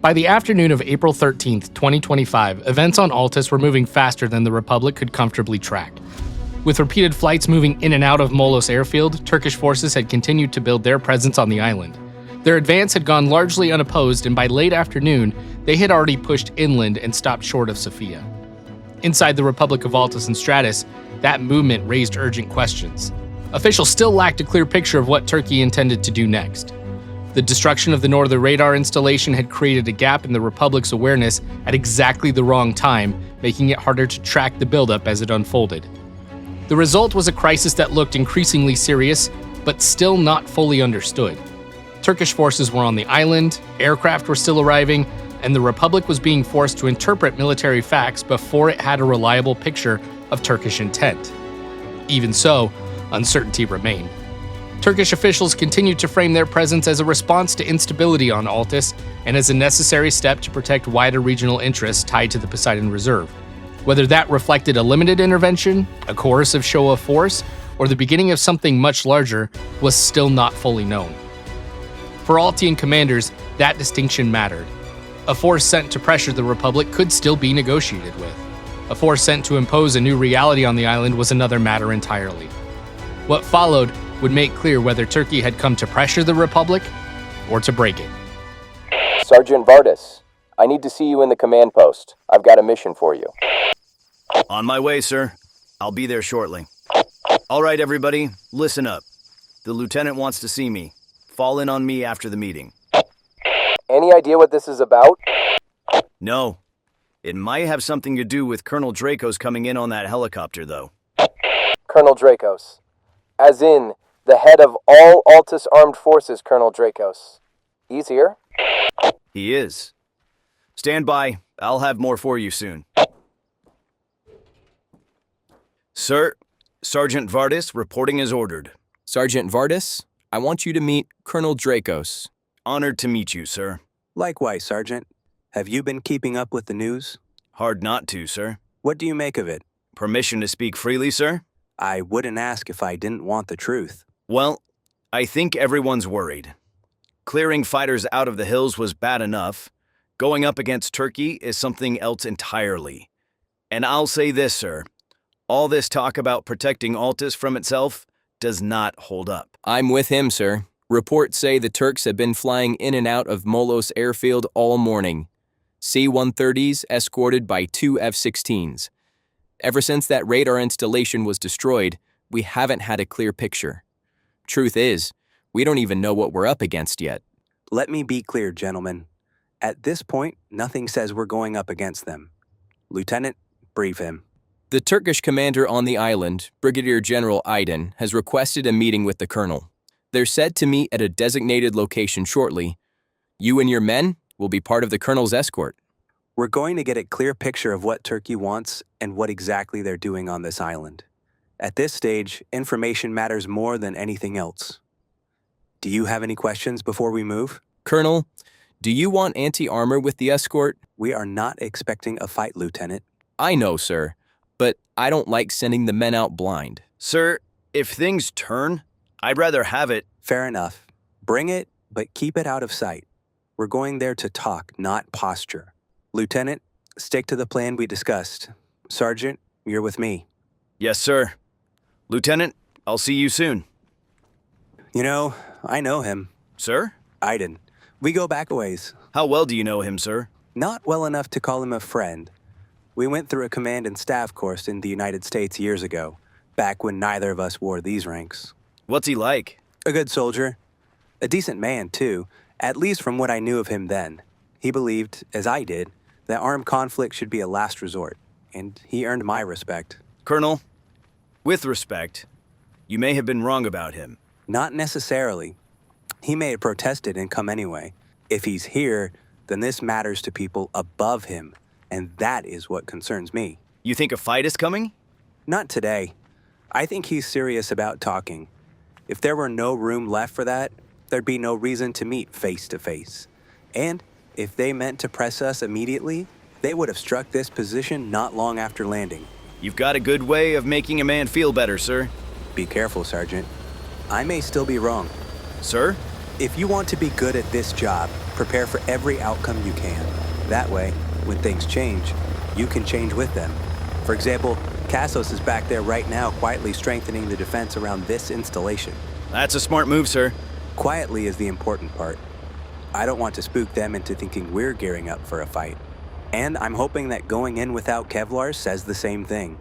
By the afternoon of April 13th, 2025, events on Altis were moving faster than the Republic could comfortably track. With repeated flights moving in and out of Molos airfield, Turkish forces had continued to build their presence on the island. Their advance had gone largely unopposed, and by late afternoon, they had already pushed inland and stopped short of Sofia. Inside the Republic of Altis and Stratis, that movement raised urgent questions. Officials still lacked a clear picture of what Turkey intended to do next. The destruction of the northern radar installation had created a gap in the Republic's awareness at exactly the wrong time, making it harder to track the buildup as it unfolded. The result was a crisis that looked increasingly serious, but still not fully understood. Turkish forces were on the island, aircraft were still arriving, and the Republic was being forced to interpret military facts before it had a reliable picture of Turkish intent. Even so, uncertainty remained. Turkish officials continued to frame their presence as a response to instability on Altis and as a necessary step to protect wider regional interests tied to the Poseidon Reserve. Whether that reflected a limited intervention, a coercive show of force, or the beginning of something much larger was still not fully known. For Altian commanders, that distinction mattered. A force sent to pressure the Republic could still be negotiated with. A force sent to impose a new reality on the island was another matter entirely. What followed would make clear whether Turkey had come to pressure the Republic or to break it. Sergeant Vardas, I need to see you in the command post. I've got a mission for you. On my way, sir. I'll be there shortly. All right, everybody, listen up. The lieutenant wants to see me. Fall in on me after the meeting. Any idea what this is about? No. It might have something to do with Colonel Drakos coming in on that helicopter, though. Colonel Drakos. As in, the head of all Altis armed forces, Colonel Drakos. He's here? He is. Stand by. I'll have more for you soon. Sir, Sergeant Vardas reporting as ordered. Sergeant Vardas, I want you to meet Colonel Drakos. Honored to meet you, sir. Likewise, Sergeant. Have you been keeping up with the news? Hard not to, sir. What do you make of it? Permission to speak freely, sir? I wouldn't ask if I didn't want the truth. Well, I think everyone's worried. Clearing fighters out of the hills was bad enough. Going up against Turkey is something else entirely. And I'll say this, sir. All this talk about protecting Altis from itself does not hold up. I'm with him, sir. Reports say the Turks have been flying in and out of Molos airfield all morning. C-130s escorted by 2 F-16s. Ever since that radar installation was destroyed, we haven't had a clear picture. Truth is, we don't even know what we're up against yet. Let me be clear, gentlemen. At this point, nothing says we're going up against them. Lieutenant, brief him. The Turkish commander on the island, Brigadier General Aydin, has requested a meeting with the colonel. They're said to meet at a designated location shortly. You and your men will be part of the colonel's escort. We're going to get a clear picture of what Turkey wants and what exactly they're doing on this island. At this stage, information matters more than anything else. Do you have any questions before we move? Colonel, do you want anti-armor with the escort? We are not expecting a fight, Lieutenant. I know, sir, but I don't like sending the men out blind. Sir, if things turn, I'd rather have it. Fair enough. Bring it, but keep it out of sight. We're going there to talk, not posture. Lieutenant, stick to the plan we discussed. Sergeant, you're with me. Yes, sir. Lieutenant, I'll see you soon. You know, I know him. Sir? Aydin. We go back a ways. How well do you know him, sir? Not well enough to call him a friend. We went through a command and staff course in the United States years ago, back when neither of us wore these ranks. What's he like? A good soldier. A decent man, too, at least from what I knew of him then. He believed, as I did, that armed conflict should be a last resort, and he earned my respect. Colonel, with respect, you may have been wrong about him. Not necessarily. He may have protested and come anyway. If he's here, then this matters to people above him, and that is what concerns me. You think a fight is coming? Not today. I think he's serious about talking. If there were no room left for that, there'd be no reason to meet face to face. And if they meant to press us immediately, they would have struck this position not long after landing. You've got a good way of making a man feel better, sir. Be careful, Sergeant. I may still be wrong. Sir? If you want to be good at this job, Prepare for every outcome you can. That way, when things change, you can change with them. For example, Cassos is back there right now quietly strengthening the defense around this installation. That's a smart move, sir. Quietly is the important part. I don't want to spook them into thinking we're gearing up for a fight. And I'm hoping that going in without Kevlar says the same thing.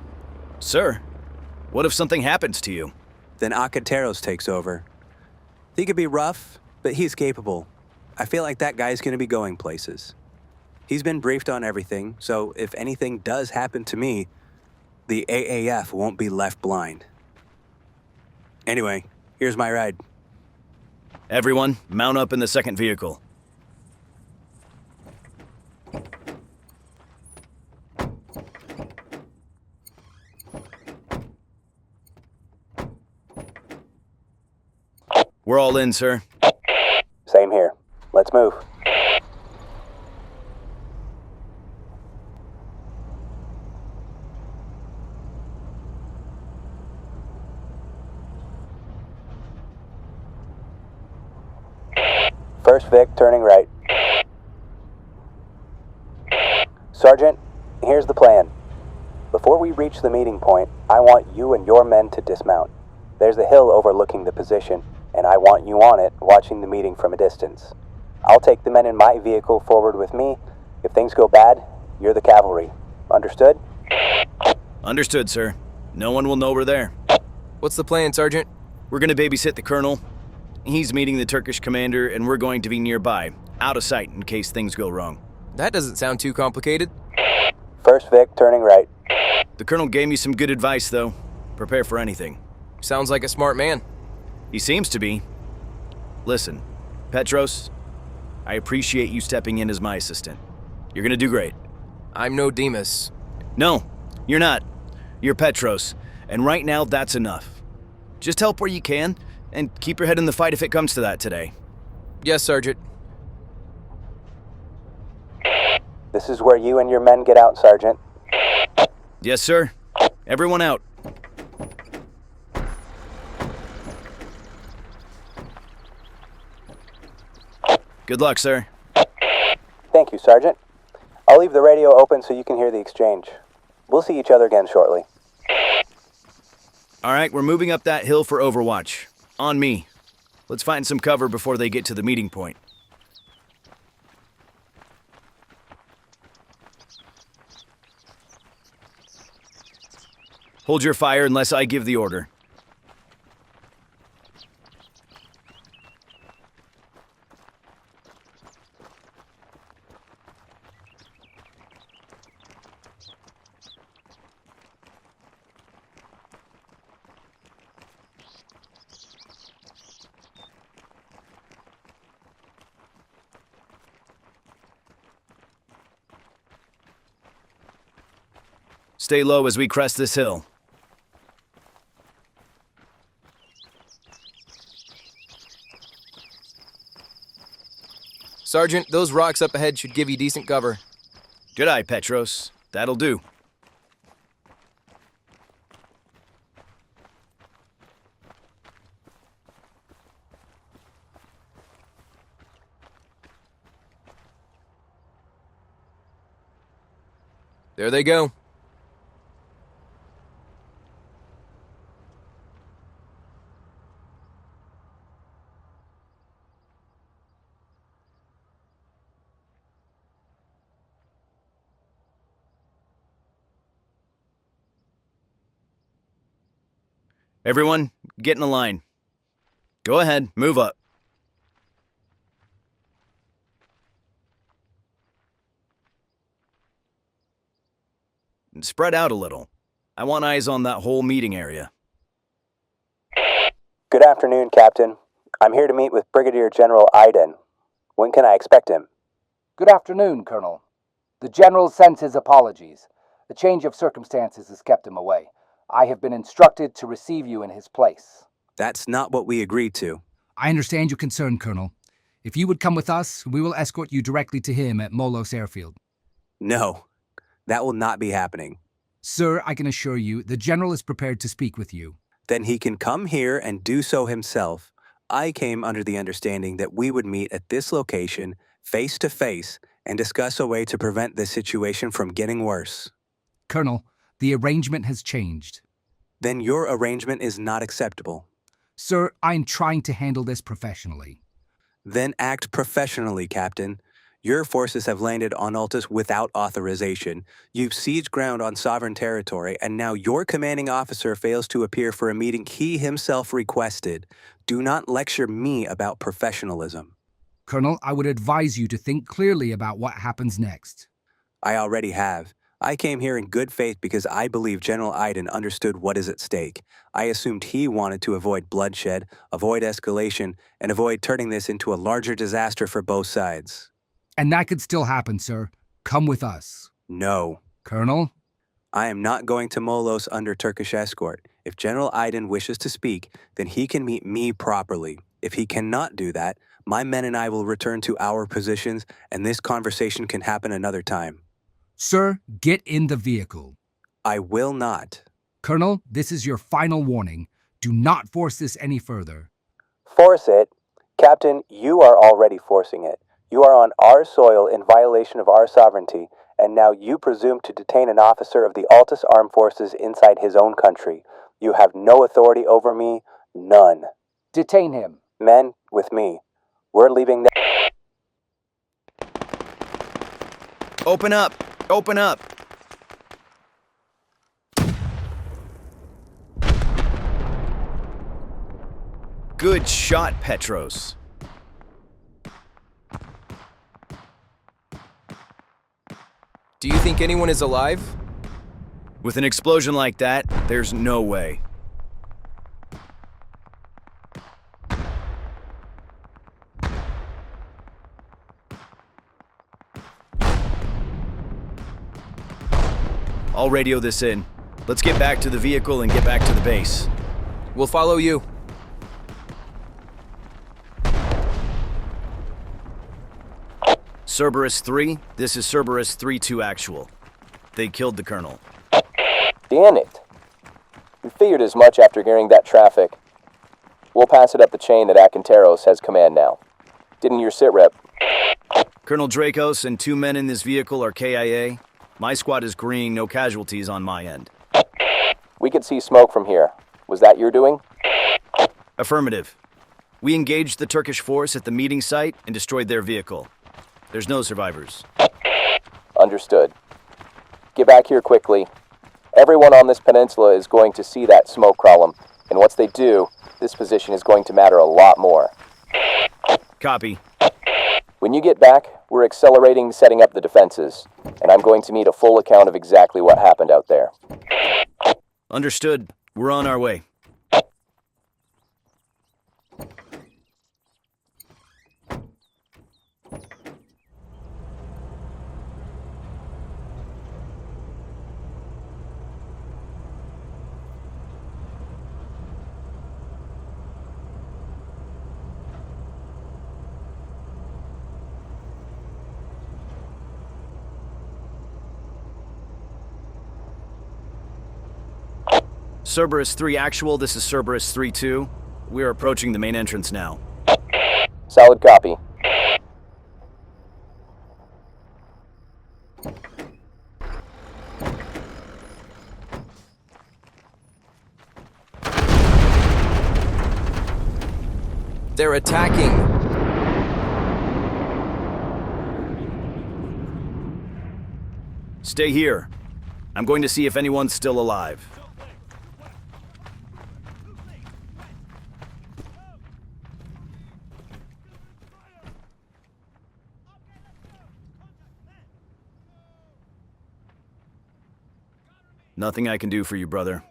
Sir, what if something happens to you? Then Akateros takes over. He could be rough, but he's capable. I feel like that guy's gonna be going places. He's been briefed on everything, so if anything does happen to me, the AAF won't be left blind. Anyway, here's my ride. Everyone, mount up in the second vehicle. We're all in, sir. Same here. Let's move. First Vic, turning right. Sergeant, here's the plan. Before we reach the meeting point, I want you and your men to dismount. There's a hill overlooking the position, and I want you on it, watching the meeting from a distance. I'll take the men in my vehicle forward with me. If things go bad, you're the cavalry. Understood? Understood, sir. No one will know we're there. What's the plan, Sergeant? We're gonna babysit the colonel. He's meeting the Turkish commander, and we're going to be nearby, out of sight in case things go wrong. That doesn't sound too complicated. First Vic, turning right. The colonel gave me some good advice, though. Prepare for anything. Sounds like a smart man. He seems to be. Listen, Petros, I appreciate you stepping in as my assistant. You're gonna do great. I'm no Demas. No, you're not. You're Petros, and right now that's enough. Just help where you can, and keep your head in the fight if it comes to that today. Yes, Sergeant. This is where you and your men get out, Sergeant. Yes, sir. Everyone out. Good luck, sir. Thank you, Sergeant. I'll leave the radio open so you can hear the exchange. We'll see each other again shortly. All right, we're moving up that hill for Overwatch. On me. Let's find some cover before they get to the meeting point. Hold your fire unless I give the order. Stay low as we crest this hill. Sergeant, those rocks up ahead should give you decent cover. Good eye, Petros. That'll do. There they go. Everyone, get in a line. Go ahead, move up. And spread out a little. I want eyes on that whole meeting area. Good afternoon, Captain. I'm here to meet with Brigadier General Aydin. When can I expect him? Good afternoon, Colonel. The General sends his apologies. A change of circumstances has kept him away. I have been instructed to receive you in his place. That's not what we agreed to. I understand your concern, Colonel. If you would come with us, we will escort you directly to him at Molos Airfield. No, that will not be happening. Sir, I can assure you, the General is prepared to speak with you. Then he can come here and do so himself. I came under the understanding that we would meet at this location face to face, and discuss a way to prevent this situation from getting worse. Colonel, the arrangement has changed. Then your arrangement is not acceptable. Sir, I'm trying to handle this professionally. Then act professionally, Captain. Your forces have landed on Altis without authorization. You've sieged ground on sovereign territory, and now your commanding officer fails to appear for a meeting he himself requested. Do not lecture me about professionalism. Colonel, I would advise you to think clearly about what happens next. I already have. I came here in good faith because I believe General Aydin understood what is at stake. I assumed he wanted to avoid bloodshed, avoid escalation, and avoid turning this into a larger disaster for both sides. And that could still happen, sir. Come with us. No. Colonel? I am not going to Molos under Turkish escort. If General Aydin wishes to speak, then he can meet me properly. If he cannot do that, my men and I will return to our positions, and this conversation can happen another time. Sir, get in the vehicle. I will not. Colonel, this is your final warning. Do not force this any further. Force it? Captain, you are already forcing it. You are on our soil in violation of our sovereignty, and now you presume to detain an officer of the Altis Armed Forces inside his own country. You have no authority over me, none. Detain him. Men, with me. We're leaving now. Open up! Open up! Good shot, Petros. Do you think anyone is alive? With an explosion like that, there's no way. I'll radio this in. Let's get back to the vehicle and get back to the base. We'll follow you. Cerberus 3, this is Cerberus 3-2 actual. They killed the colonel. Damn it. We figured as much after hearing that traffic. We'll pass it up the chain that Akinteros has command now. Didn't your sitrep? Colonel Drakos and 2 men in this vehicle are KIA. My squad is green, no casualties on my end. We could see smoke from here. Was that your doing? Affirmative. We engaged the Turkish force at the meeting site and destroyed their vehicle. There's no survivors. Understood. Get back here quickly. Everyone on this peninsula is going to see that smoke column, and once they do, this position is going to matter a lot more. Copy. When you get back, we're accelerating setting up the defenses, and I'm going to need a full account of exactly what happened out there. Understood. We're on our way. Cerberus 3 actual, this is Cerberus 3-2. We're approaching the main entrance now. Solid copy. They're attacking. Stay here. I'm going to see if anyone's still alive. Nothing I can do for you, brother.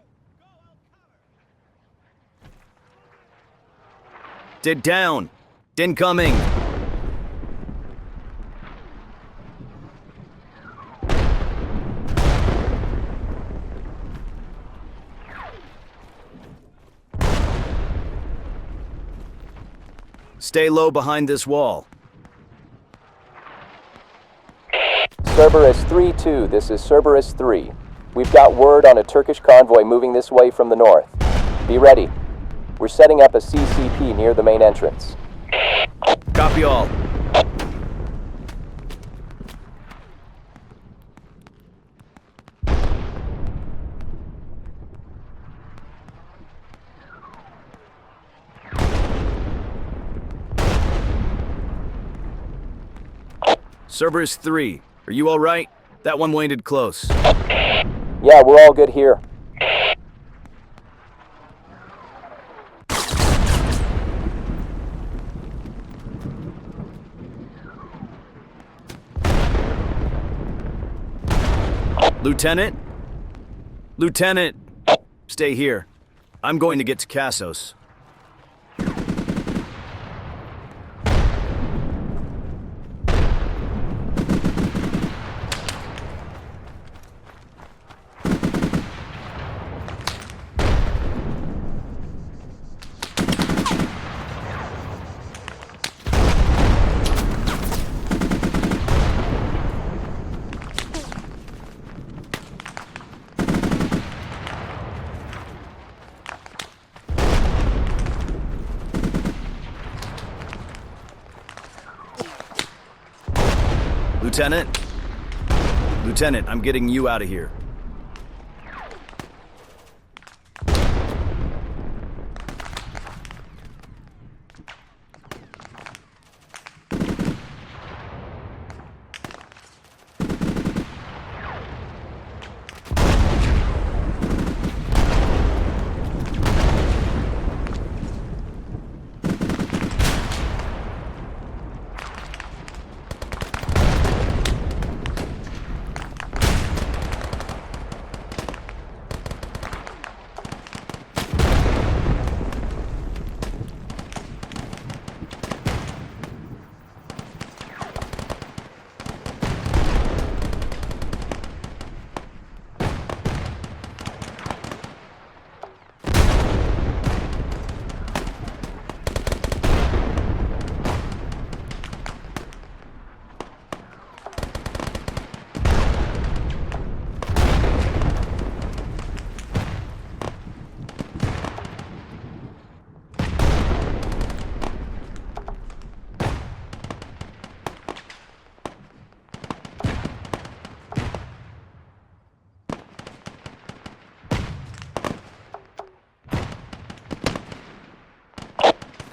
Did down! Incoming! Stay low behind this wall. Cerberus 3-2, this is Cerberus 3. We've got word on a Turkish convoy moving this way from the north. Be ready. We're setting up a CCP near the main entrance. Copy all. Cerberus 3, are you all right? That one landed close. Yeah, we're all good here. Lieutenant? Lieutenant! Stay here. I'm going to get to Cassos. Lieutenant? Lieutenant, I'm getting you out of here.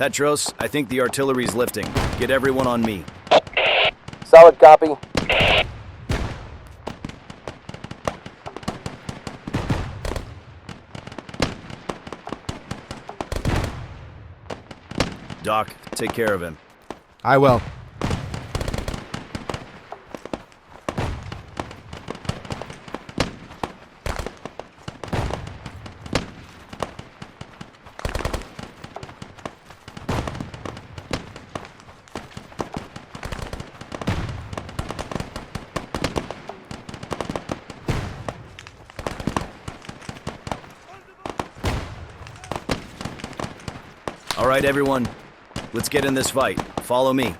Petros, I think the artillery's lifting. Get everyone on me. Solid copy. Doc, take care of him. I will. All right, everyone. Let's get in this fight. Follow me.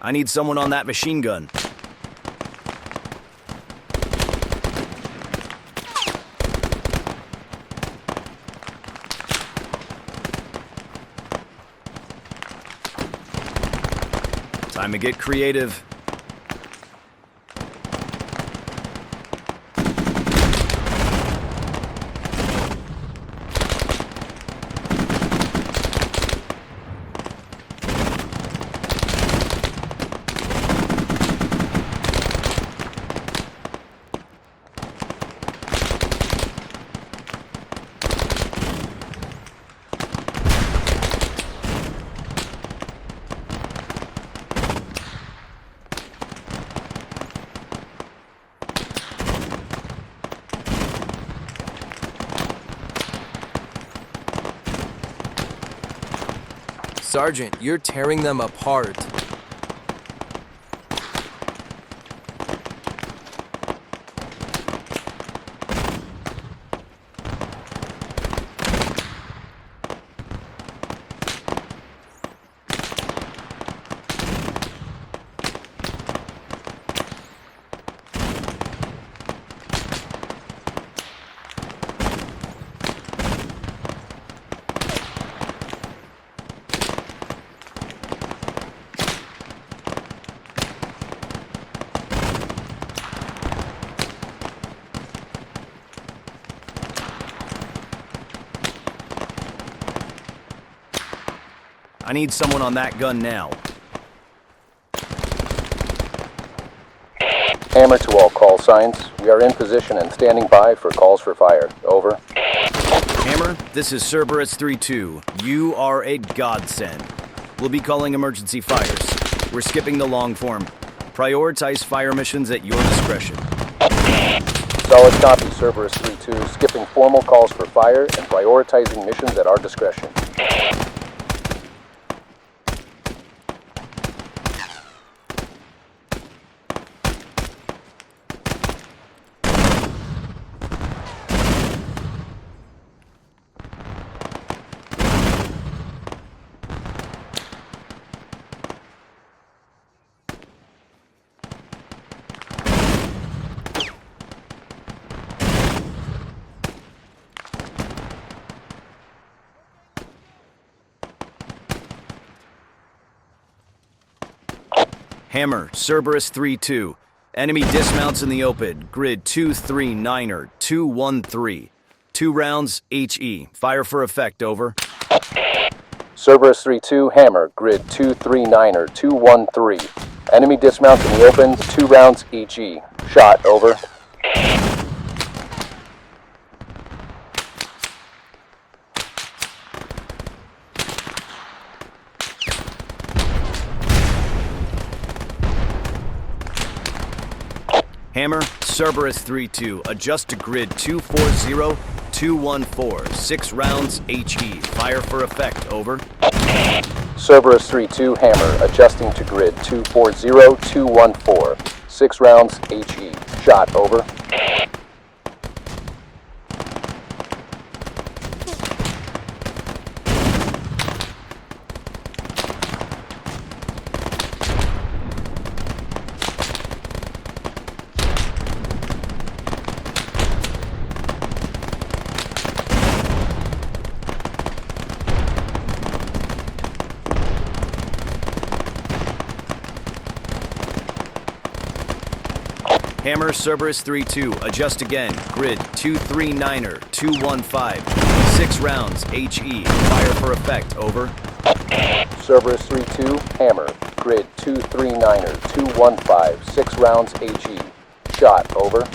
I need someone on that machine gun. Time to get creative. Sergeant, you're tearing them apart. I need someone on that gun now. Hammer to all call signs. We are in position and standing by for calls for fire. Over. Hammer, this is Cerberus 3-2. You are a godsend. We'll be calling emergency fires. We're skipping the long form. Prioritize fire missions at your discretion. Solid copy, Cerberus 3-2. Skipping formal calls for fire and prioritizing missions at our discretion. Hammer, Cerberus 3-2. Enemy dismounts in the open. Grid 239er, 213. 2 rounds, HE. Fire for effect, over. Cerberus 3-2, Hammer, Grid 239er, 213. Enemy dismounts in the open, 2 rounds, HE. Shot, over. Hammer, Cerberus 3-2. Adjust to grid 240, 214. 6 rounds, HE. Fire for effect, over. Cerberus 3-2, Hammer, adjusting to grid 240, 214. 6 rounds, HE. Shot, over. Hammer, Cerberus 3-2. Adjust again. Grid 239er, 215. 6 rounds, HE. Fire for effect, over. Cerberus 3-2, Hammer, Grid 239er, 215. 6 rounds, HE. Shot, over.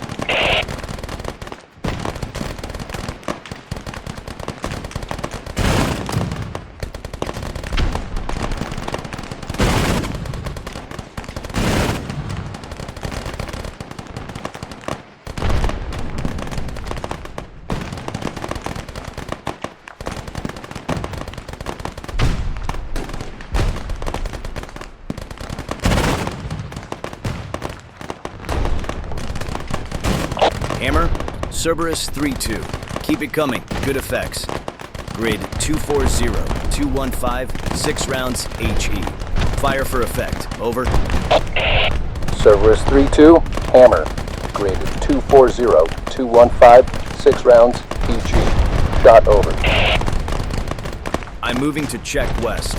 Hammer, Cerberus 3-2. Keep it coming. Good effects. Grid 240, 215. 6 rounds, HE. Fire for effect. Over. Cerberus 3-2, Hammer, Grid 240, 215. 6 rounds, HE. Shot, over. I'm moving to check west.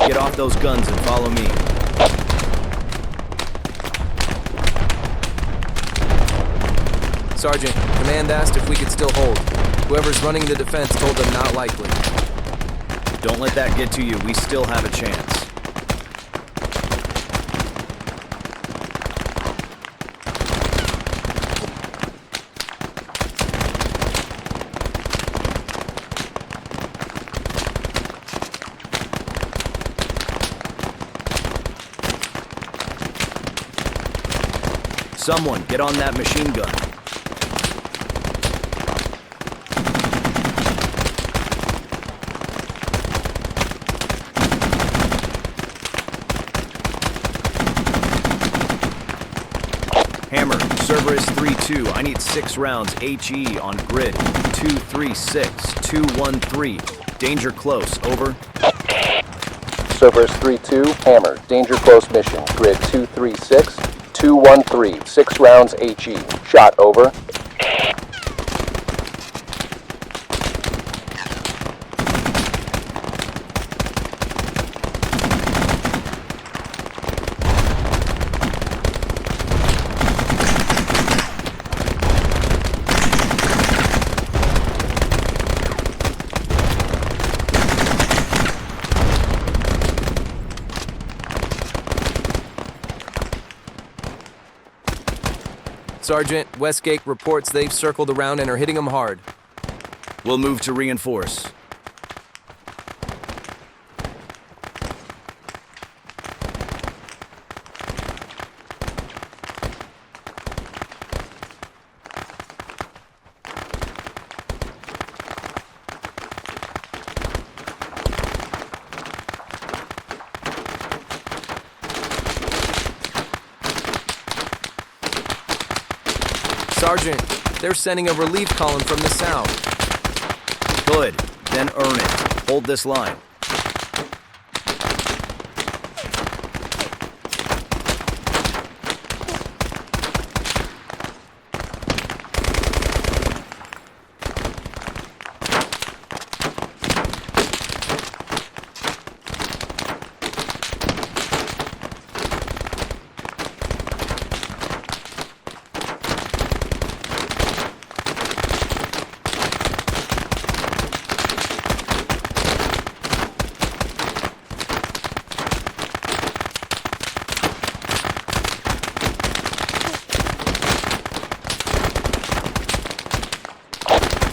Get off those guns and follow me. Sergeant, command asked if we could still hold. Whoever's running the defense told them not likely. Don't let that get to you. We still have a chance. Someone, get on that machine gun. Hammer, Cerberus 3-2. I need 6 rounds, HE on grid 236, 213. Danger close, over. Cerberus 3-2, Hammer, danger close mission, grid 236, 213. 6 rounds, HE. Shot, over. Sergeant, Westgate reports they've circled around and are hitting them hard. We'll move to reinforce. Sergeant, they're sending a relief column from the south. Good. Then earn it. Hold this line.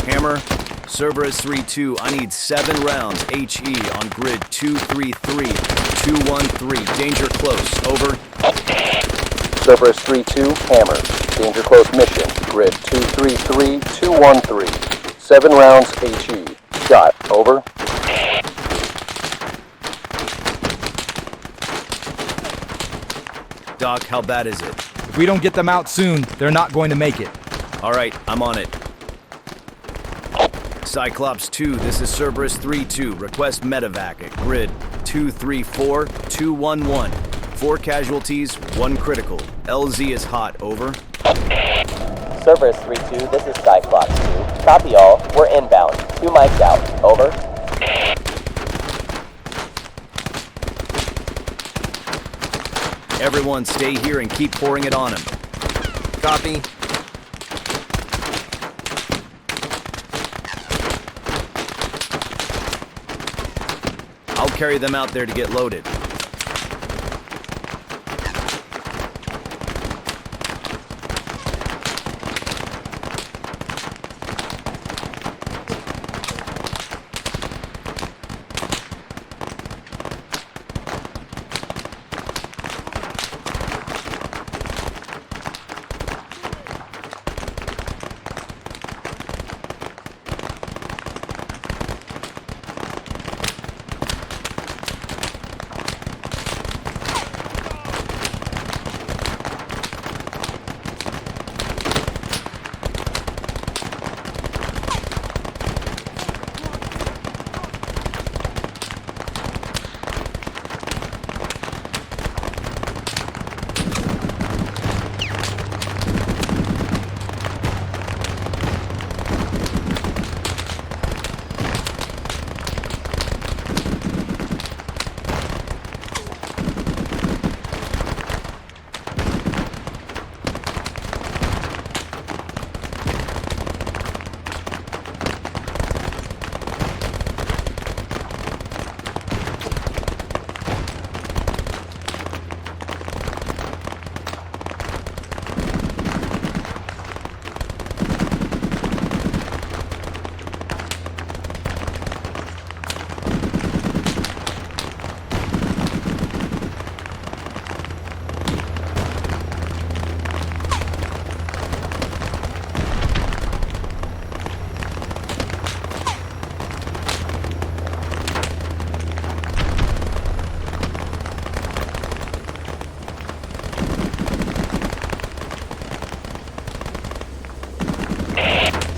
Hammer, Cerberus 3-2, I need 7 rounds HE on grid 233-213. Danger close, over. Cerberus 3-2, Hammer. Danger close mission. Grid 233-213. 7 rounds HE. Shot, over. Doc, how bad is it? If we don't get them out soon, they're not going to make it. All right, I'm on it. Cyclops 2, this is Cerberus 3-2. Request medevac at grid 234-211. 4 casualties, 1 critical. LZ is hot, over. Cerberus 3-2, this is Cyclops 2. Copy all, we're inbound. 2 mics out, over. Everyone stay here and keep pouring it on him. Copy. I'll carry them out there to get loaded.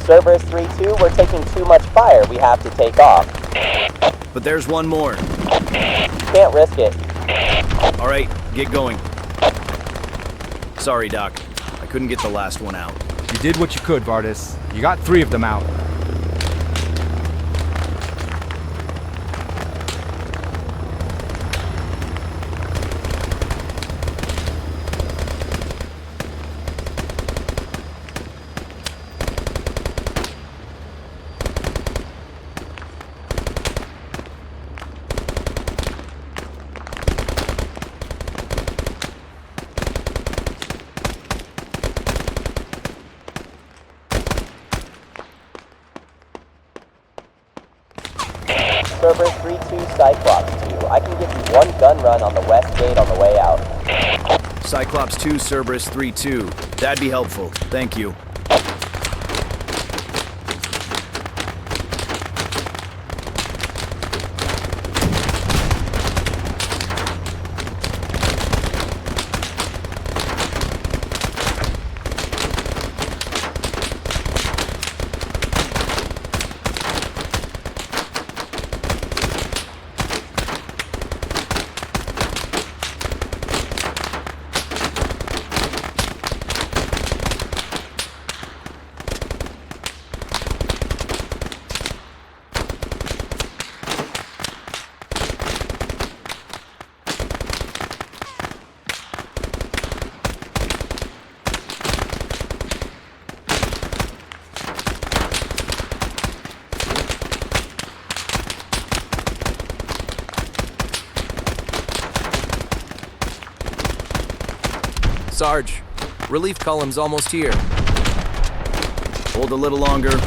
Cerberus 3-2, we're taking too much fire. We have to take off. But there's one more. Can't risk it. All right, get going. Sorry, Doc. I couldn't get the last one out. You did what you could, Vardas. You got 3 of them out. Cerberus 3-2, Cyclops 2. I can give you one gun run on the west gate on the way out. Cyclops 2, Cerberus 3-2. That'd be helpful. Thank you. Sarge, relief column's almost here. Hold a little longer.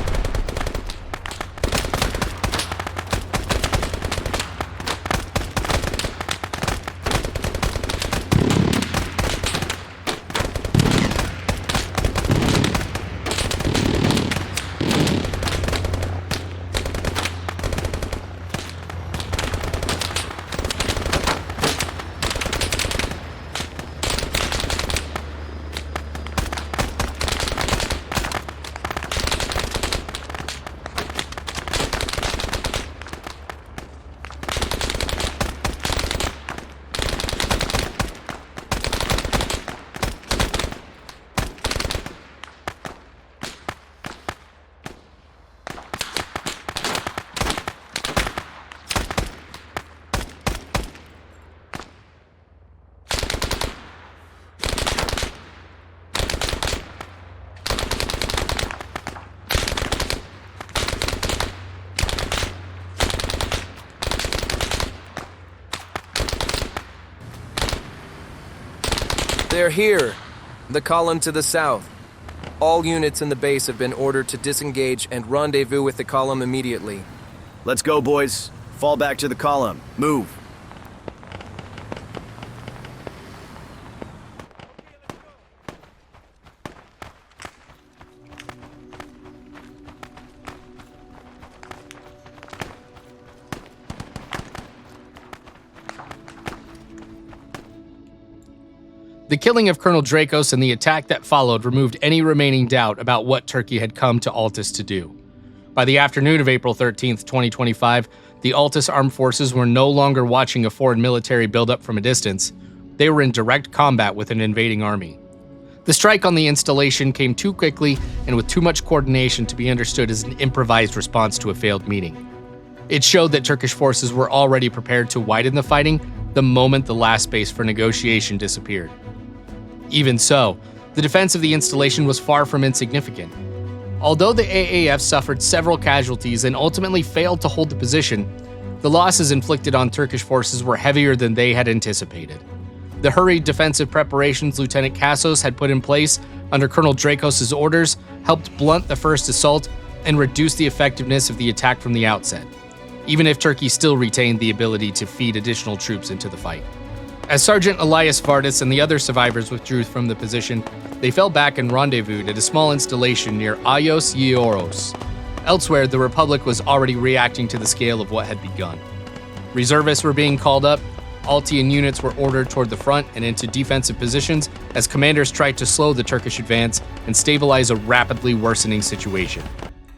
They're here. The column to the south. All units in the base have been ordered to disengage and rendezvous with the column immediately. Let's go, boys. Fall back to the column. Move. The killing of Colonel Drakos and the attack that followed removed any remaining doubt about what Turkey had come to Altis to do. By the afternoon of April 13th, 2025, the Altis armed forces were no longer watching a foreign military buildup from a distance. They were in direct combat with an invading army. The strike on the installation came too quickly and with too much coordination to be understood as an improvised response to a failed meeting. It showed that Turkish forces were already prepared to widen the fighting the moment the last space for negotiation disappeared. Even so, the defense of the installation was far from insignificant. Although the AAF suffered several casualties and ultimately failed to hold the position, the losses inflicted on Turkish forces were heavier than they had anticipated. The hurried defensive preparations Lieutenant Kassos had put in place under Colonel Drakos' orders helped blunt the first assault and reduce the effectiveness of the attack from the outset, even if Turkey still retained the ability to feed additional troops into the fight. As Sergeant Elias Vardas and the other survivors withdrew from the position, they fell back and rendezvoused at a small installation near Ayos Yioros. Elsewhere, the Republic was already reacting to the scale of what had begun. Reservists were being called up, Altian units were ordered toward the front and into defensive positions as commanders tried to slow the Turkish advance and stabilize a rapidly worsening situation.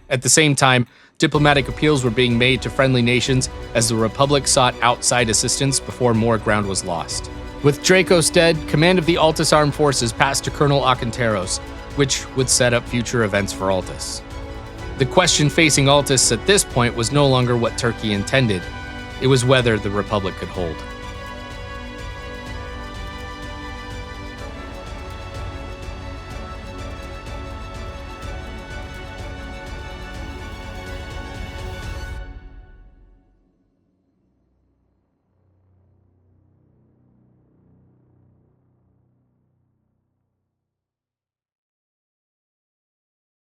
At the same time, diplomatic appeals were being made to friendly nations as the Republic sought outside assistance before more ground was lost. With Drakos dead, command of the Altis armed forces passed to Colonel Konstantinos, which would set up future events for Altis. The question facing Altis at this point was no longer what Turkey intended, it was whether the Republic could hold.